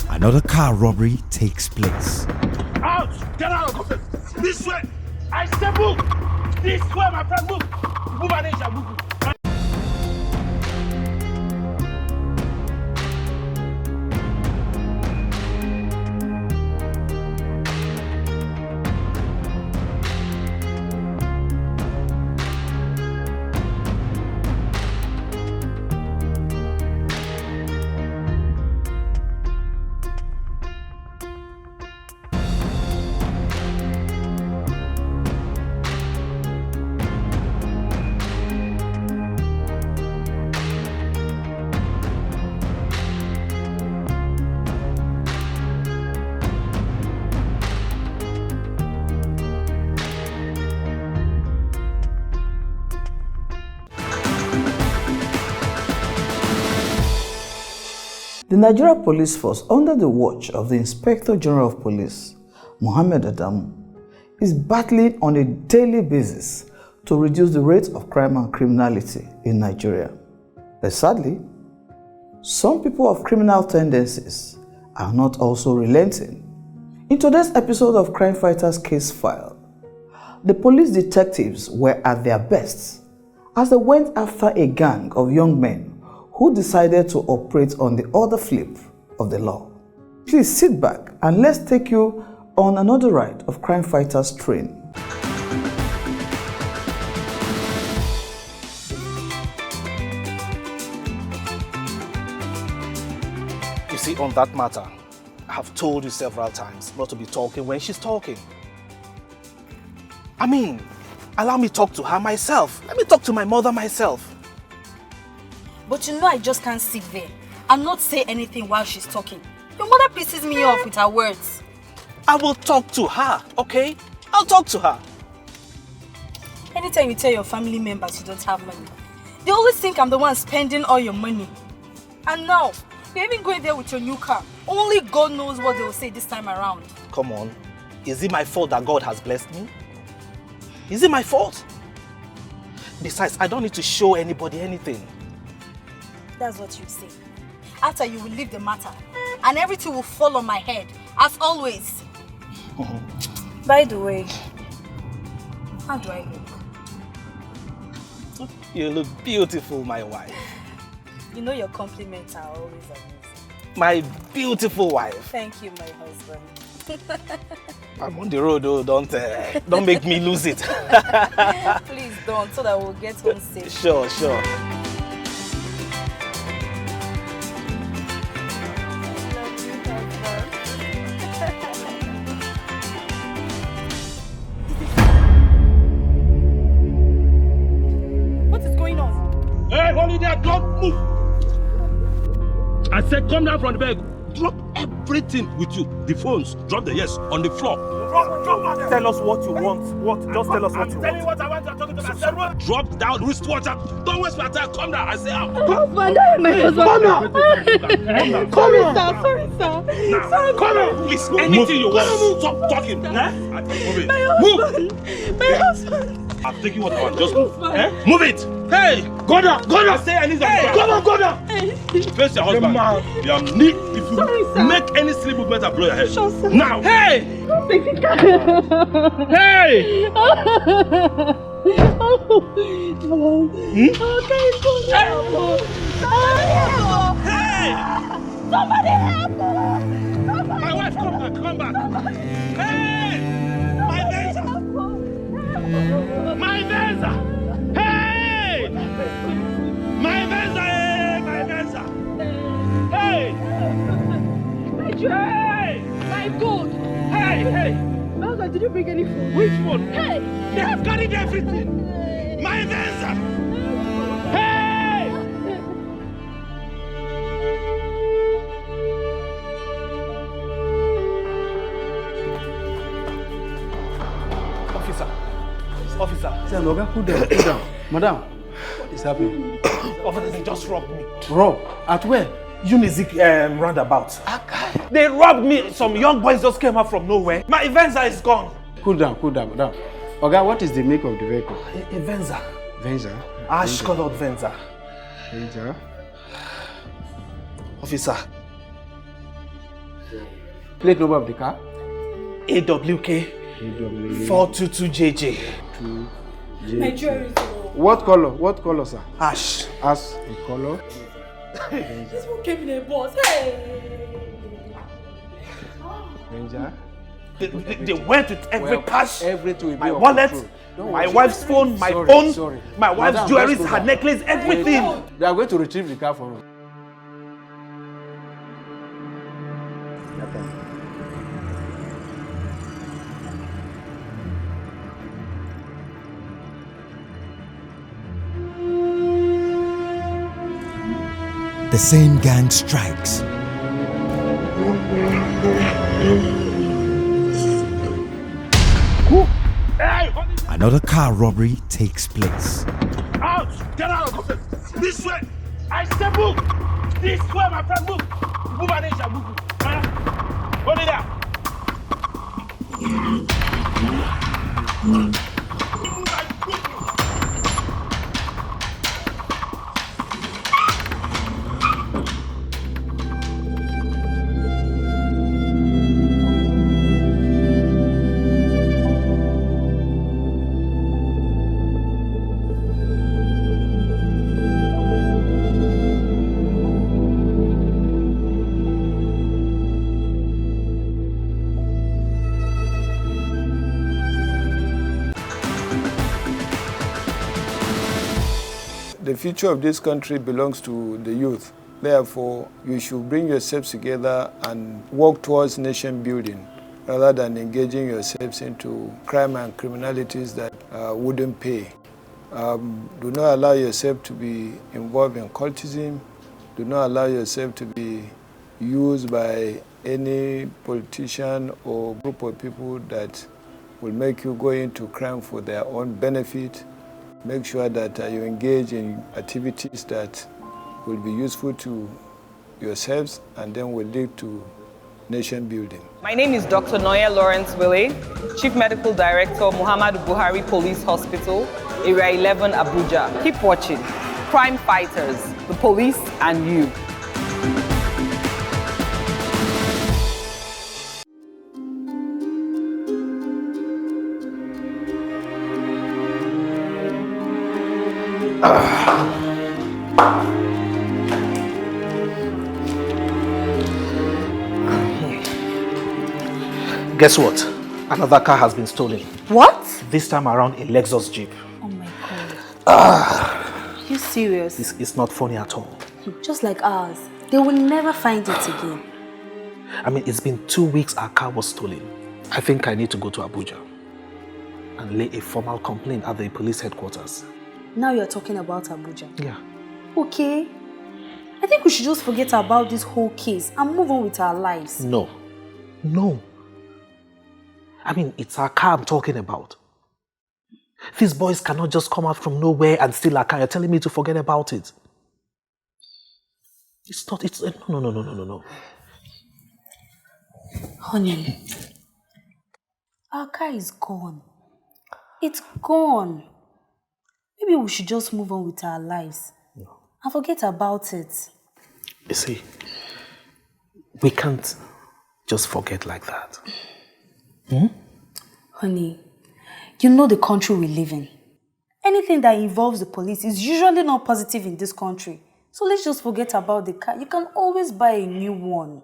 Another car robbery takes place. Out! Get out of this! This way! I say move! This way, my friend, move! Move and Asia, move! The Nigeria Police Force, under the watch of the Inspector General of Police, Mohammed Adamu, is battling on a daily basis to reduce the rate of crime and criminality in Nigeria. But sadly, some people of criminal tendencies are not also relenting. In today's episode of CrimeFighters Case File, the police detectives were at their best as they went after a gang of young men who decided to operate on the other flip of the law. Please sit back and let's take you on another ride of CrimeFighters train. You see, on that matter, I have told you several times not to be talking when she's talking. I mean, allow me to talk to her myself. Let me talk to my mother myself. But you know I just can't sit there and not say anything while she's talking. Your mother pisses me off with her words. I will talk to her, okay? I'll talk to her. Anytime you tell your family members you don't have money, they always think I'm the one spending all your money. And now, you're even going there with your new car. Only God knows what they will say this time around. Come on. Is it my fault that God has blessed me? Is it my fault? Besides, I don't need to show anybody anything. That's what you say. After you will leave the matter, and everything will fall on my head, as always. By the way, how do I look? You look beautiful, my wife. You know your compliments are always amazing. My beautiful wife. Thank you, my husband. I'm on the road, though. Don't make me lose it. Please don't, so that we'll get home safe. Sure. Hey, Holiday, don't move! I said come down from the bed. Drop everything with you. The phones, drop the yes on the floor. Drop Tell us what you want. Just tell us what you want. Tell me what I want. I'm talking to myself. Drop down wristwatch. Don't waste my time. Come down. I say out. Husband, I am my husband. Come here, sir. Sorry, sir. Sorry, come on. Please, anything you want. Stop talking. My husband. My husband. I'm taking what I want. Just move. Move it. Hey, go down. Say I need that. Go down. Face your husband. You are neat. If you make any silly movement, I blow your head. Sure, sir. Now. Hey. Hey. Hey. Somebody help me. My wife, come back. Hey. My Venza. My Venza. Hey. My Venza. Hey. My joy. My good. Hey. Mother, did you bring any food? Which one? Hey. They have carried everything. My Venza. Hey. Officer. Say, Loga, cool down. Madam, what is happening? Officer, they just robbed me. Rob? At where? Unizik roundabout. They robbed me. Some young boys just came out from nowhere. My Venza is gone. Cool down, madam. Oga, what is the make of the vehicle? A Venza. Venza. Ash-colored Venza. Venza. Officer. Plate number of the car? AWK 422JJ. My jewelry. What color? What color, sir? Ash. As a color. This one came in a box. Hey! Venza. They went with every cash. Everything will be My on wallet, control. Don't my worry. wife's phone, my Sorry, phone, sorry. my wife's Madam, jewelry, let's go her back. necklace, everything. They are going to retrieve the car for us. The same gang strikes. Another car robbery takes place. Out! Get out of this! This way! I said move! This way, my friend, move! Move and Asia, move! Hold it there! The future of this country belongs to the youth. Therefore, you should bring yourselves together and work towards nation building rather than engaging yourselves into crime and criminalities that wouldn't pay. Do not allow yourself to be involved in cultism. Do not allow yourself to be used by any politician or group of people that will make you go into crime for their own benefit. Make sure that you engage in activities that will be useful to yourselves and then will lead to nation building. My name is Dr. Noya Lawrence Wille, Chief Medical Director, Muhammadu Buhari Police Hospital, Area 11, Abuja. Keep watching. Crime Fighters, the police and you. Guess what? Another car has been stolen. What? This time around a Lexus Jeep. Oh my God. You serious? This is not funny at all. Just like ours. They will never find it again. I mean, it's been 2 weeks our car was stolen. I think I need to go to Abuja and lay a formal complaint at the police headquarters. Now you're talking about Abuja. Yeah. Okay. I think we should just forget about this whole case and move on with our lives. No. No. I mean, it's our car I'm talking about. These boys cannot just come out from nowhere and steal our car. You're telling me to forget about it. It's not, it's, no. Honey, our car is gone. It's gone. Maybe we should just move on with our lives and forget about it. You see, we can't just forget like that. Honey, you know the country we live in. Anything that involves the police is usually not positive in this country. So let's just forget about the car. You can always buy a new one.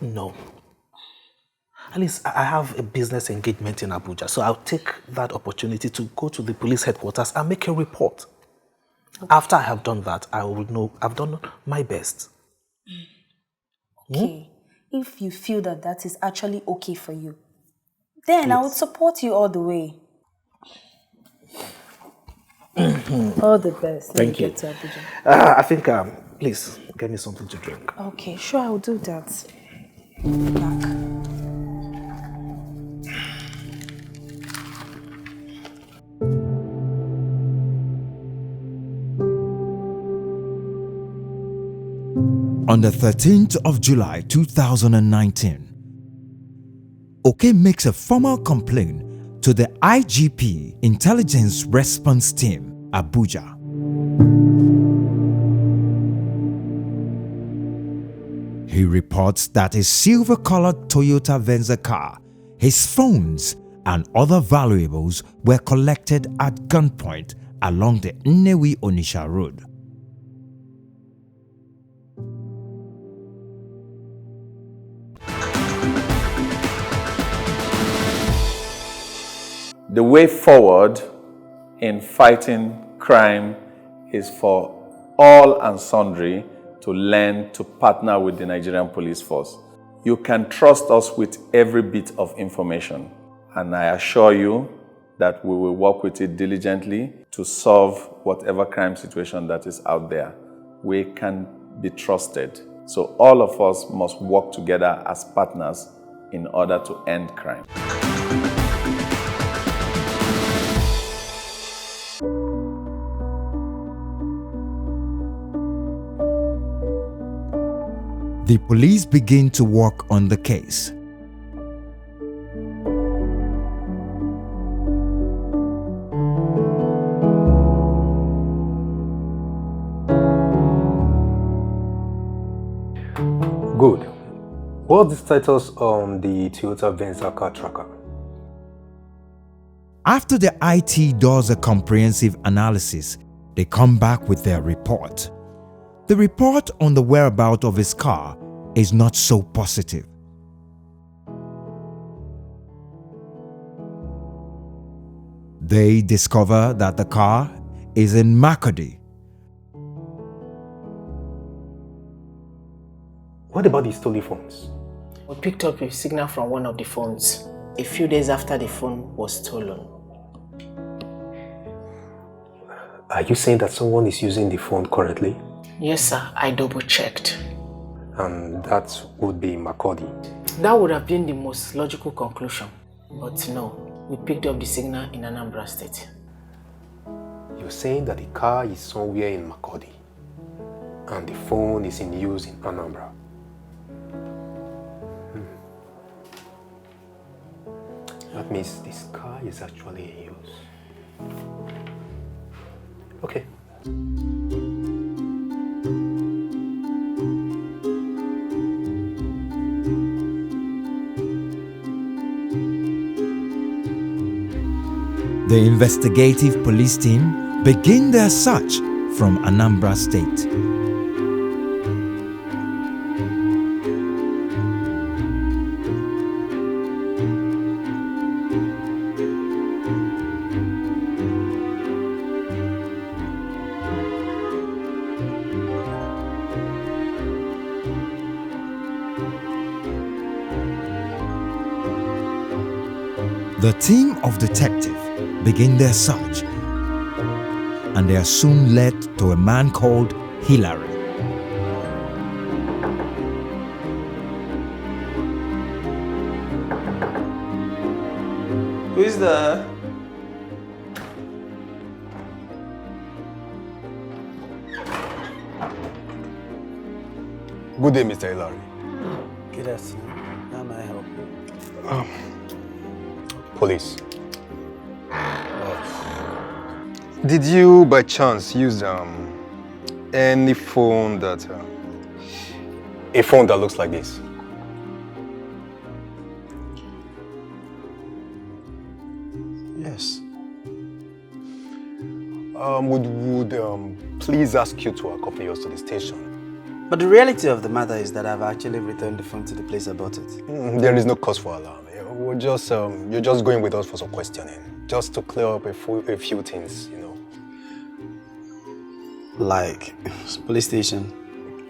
No. At least I have a business engagement in Abuja, so I'll take that opportunity to go to the police headquarters and make a report. Okay. After I have done that, I will know I've done my best. Okay. If you feel that that is actually okay for you, then Please. I would support you all the way. All the best. Thank you. Get to Abuja. I think, please, get me something to drink. Okay, sure, I'll do that. Back. On the 13th of July 2019, Oke makes a formal complaint to the IGP Intelligence Response Team, Abuja. He reports that a silver-colored Toyota Venza car, his phones, and other valuables were collected at gunpoint along the Nnewi-Onitsha road. The way forward in fighting crime is for all and sundry to learn to partner with the Nigerian police force. You can trust us with every bit of information, and I assure you that we will work with it diligently to solve whatever crime situation that is out there. We can be trusted. So all of us must work together as partners in order to end crime. The police begin to work on the case. Good. What's the status on the Toyota Venza car tracker? After the IT does a comprehensive analysis, they come back with their report. The report on the whereabouts of his car is not so positive. They discover that the car is in Makurdi. What about the stolen phones? We picked up a signal from one of the phones a few days after the phone was stolen. Are you saying that someone is using the phone currently? Yes, sir. I double-checked. And that would be Makurdi. That would have been the most logical conclusion. But no, we picked up the signal in Anambra State. You're saying that the car is somewhere in Makurdi and the phone is in use in Anambra. That means this car is actually in use. Okay. The investigative police team begin their search from Anambra State. The team of detectives begin their search, and they are soon led to a man called Hillary. Who is there? Good day, Mr. Hillary. Good afternoon. How may I help you? Police. Did you, by chance, use any phone that... a phone that looks like this? Yes. Would please ask you to accompany us to the station. But the reality of the matter is that I've actually returned the phone to the place I bought it. There is no cause for alarm. We're just, you're just going with us for some questioning. Just to clear up a few things, you know. Like police station?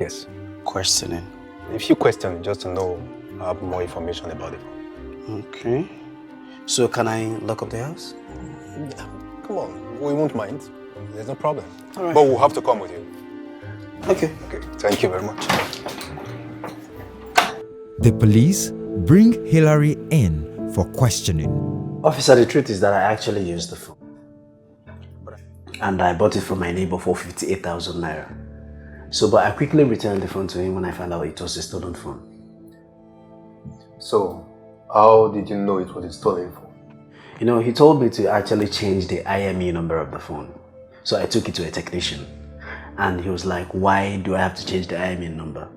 Yes. Questioning? A few questions just to know, have more information about it. Okay. So can I lock up the house? Yeah. Come on, we won't mind. There's no problem. All right. But we'll have to come with you. Okay. Okay, thank you very much. The police bring Hillary in for questioning. Officer, the truth is that I actually used the phone. And I bought it from my neighbor for 58,000 naira. So, but I quickly returned the phone to him when I found out it was a stolen phone. So, how did you know it was a stolen phone? You know, he told me to actually change the IME number of the phone. So I took it to a technician. And he was like, why do I have to change the IME number?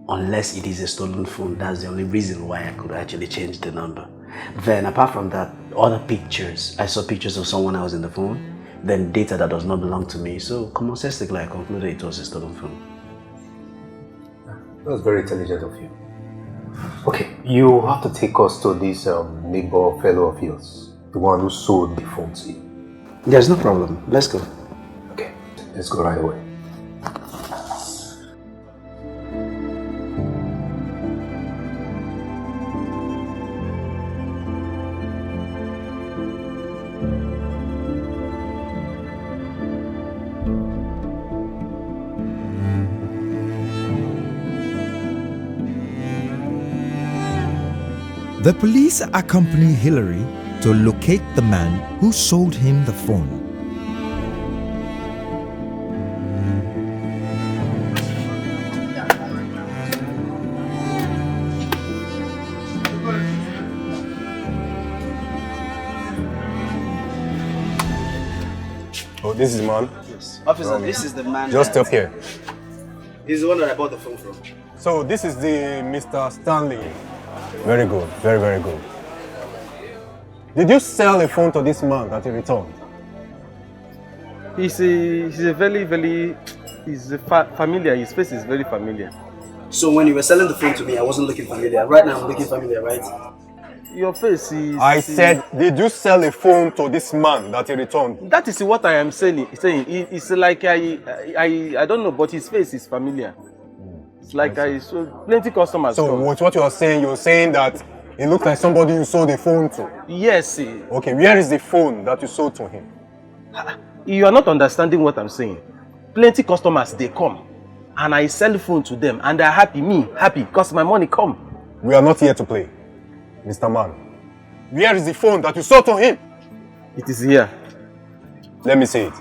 Unless it is a stolen phone, that's the only reason why I could actually change the number. Then apart from that, other pictures. I saw pictures of someone else in the phone, then data that does not belong to me. So common sensically, I concluded it was a stolen phone. That was very intelligent of you. Okay, you have to take us to this neighbor fellow of yours, the one who sold the phone to you. There's no problem. Let's go. Okay, let's go right away. The police accompany Hillary to locate the man who sold him the phone. Oh, this is the man? Yes. Officer, this is the man. Just up here. He's the one that I bought the phone from. So this is the Mr. Stanley. Very good, very, very good. Did you sell a phone to this man that he returned? He's familiar. His face is very familiar. So when you were selling the phone to me, I wasn't looking familiar. Right now I'm looking familiar, right? Your face is... I said, did you sell a phone to this man that he returned? That is what I am saying. It's like I don't know, but his face is familiar. It's like I saw plenty customers. So what you are saying, you're saying that it looked like somebody you sold the phone to? Yes. Okay, where is the phone that you sold to him? You are not understanding what I'm saying. Plenty customers, they come and I sell the phone to them and they're happy, me happy, because my money come. We are not here to play. Mr. Man, where is the phone that you sold to him? It is here. Let me see it.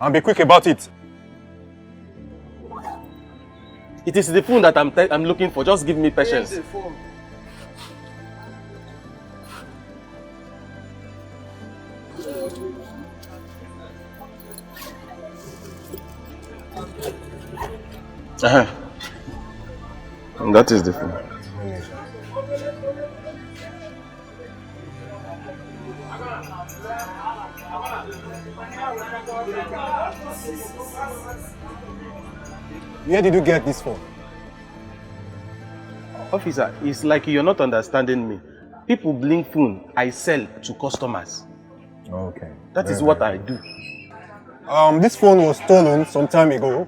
And be quick about it. It is the phone that I'm looking for. Just give me patience. Here's the phone. And that is the phone. Where did you get this phone? Officer, it's like you're not understanding me. People bring phone, I sell to customers. Okay. That is what I do. This phone was stolen some time ago,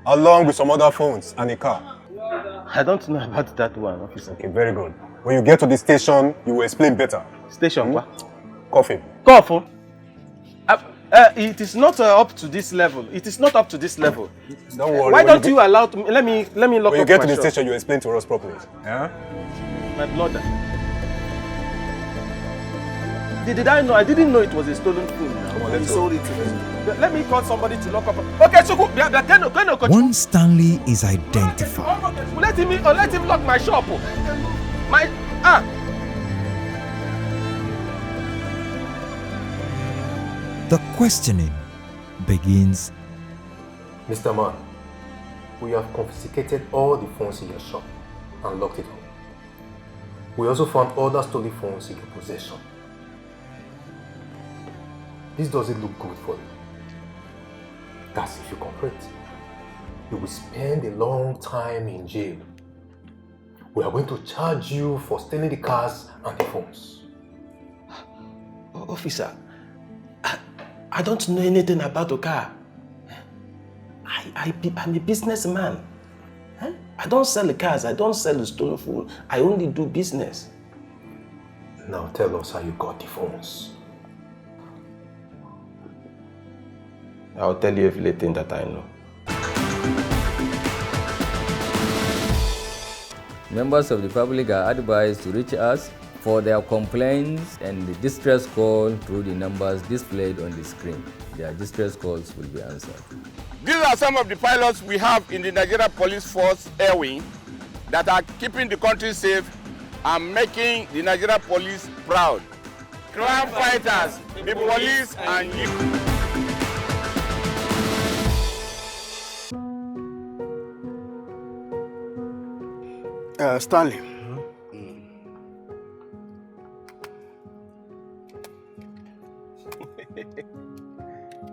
along with some other phones and a car. I don't know about that one, officer. Okay, very good. When you get to the station, you will explain better. Station, what? Coffee. Coffee? It is not up to this level. It is not up to this level. Don't worry. Why don't you allow me? Let me lock up my shop. When you get to the station, you explain to us properly. Yeah? My brother. Did I know? I didn't know it was a stolen phone. Come on, let's sold it to me. Let me call somebody to lock up. Okay, so go. One Stanley is identified. Let him lock my shop. The questioning begins. Mr. Man, we have confiscated all the phones in your shop and locked it up. We also found other stolen phones in your possession. This doesn't look good for you. That's if you cooperate. You will spend a long time in jail. We are going to charge you for stealing the cars and the phones. Officer, I don't know anything about the car. I'm a businessman. I don't sell the cars, I don't sell the stolen phone. I only do business. Now tell us how you got the phones. I'll tell you everything that I know. Members of the public are advised to reach us for their complaints and the distress call through the numbers displayed on the screen. Their distress calls will be answered. These are some of the pilots we have in the Nigeria Police Force Air Wing that are keeping the country safe and making the Nigerian police proud. Crime fighters, the police and you. Stanley.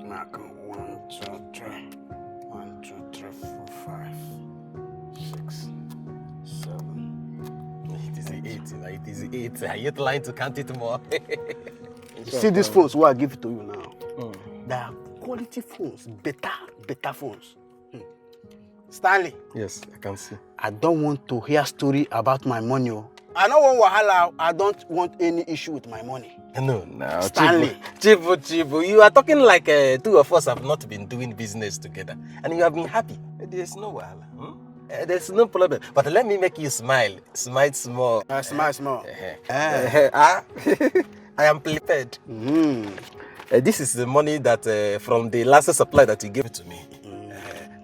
Mark 1, 2, 3. 1, 2, 3, 4, 5, 6, 7. It is 8. It is 8. Are you trying to count it more? See these phones what I give it to you now. They are quality phones, better phones. Stanley. Yes, I can see. I don't want to hear story about my money. I don't want wahala. I don't want any issue with my money. No, Stanley. Chibu, you are talking like two of us have not been doing business together, and you have been happy. There's no wahala. There's no problem. But let me make you smile. Smile small. Smile. I am prepared. This is the money that from the last supply that you gave to me.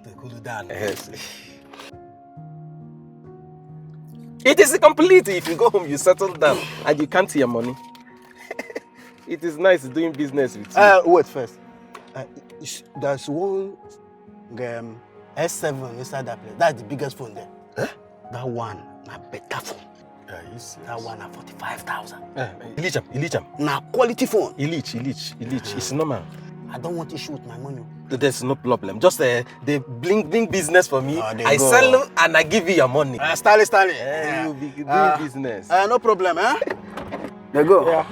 To cool down. It is complete. If you go home, you settle down, and you count your money. It is nice doing business with you. Wait first. There's one S7 inside that place. That's the biggest phone there. Huh? That one, a better phone. That one, 45,000. Ilicham. Now quality phone. Ilich. It's normal. I don't want issue with my money. There's no problem. Just the bling business for me. I sell and I give you your money. Stanley. You'll be doing business. No problem, There go. Yeah.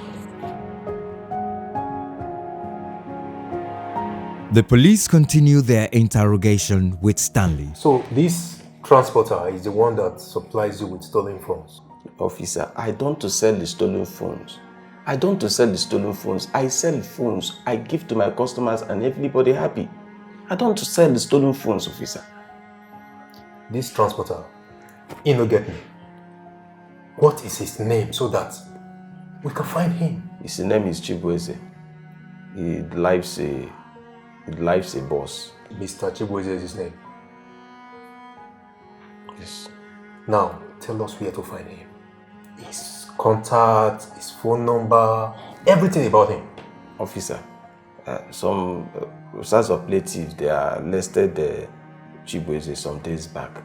The police continue their interrogation with Stanley. So this transporter is the one that supplies you with stolen phones? Officer, I don't sell the stolen phones. I sell phones. I give to my customers and everybody happy. I don't sell the stolen phones, officer. This transporter, he no get me. What is his name so that we can find him? His name is Chibueze. He lives a boss. Mr. Chibueze is his name? Yes. Now, tell us where to find him. His contact, his phone number, everything about him. Officer, some sorts of plaintiffs, they are listed Chibueze some days back.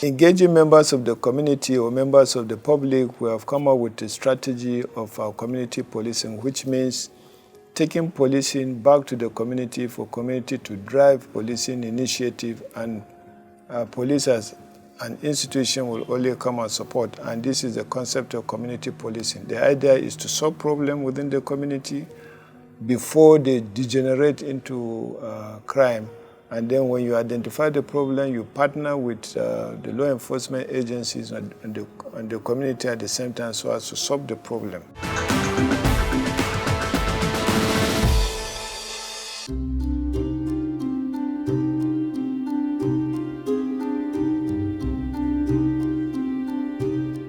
Engaging members of the community or members of the public, we have come up with a strategy of our community policing, which means taking policing back to the community for community to drive policing initiative, and police as an institution will only come and support. And this is the concept of community policing. The idea is to solve problems within the community before they degenerate into crime. And then when you identify the problem, you partner with the law enforcement agencies and the community at the same time so as to solve the problem.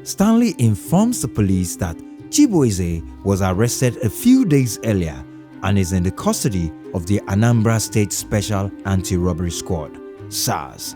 Stanley informs the police that Chibueze was arrested a few days earlier and is in the custody of the Anambra State Special Anti-Robbery Squad, SARS.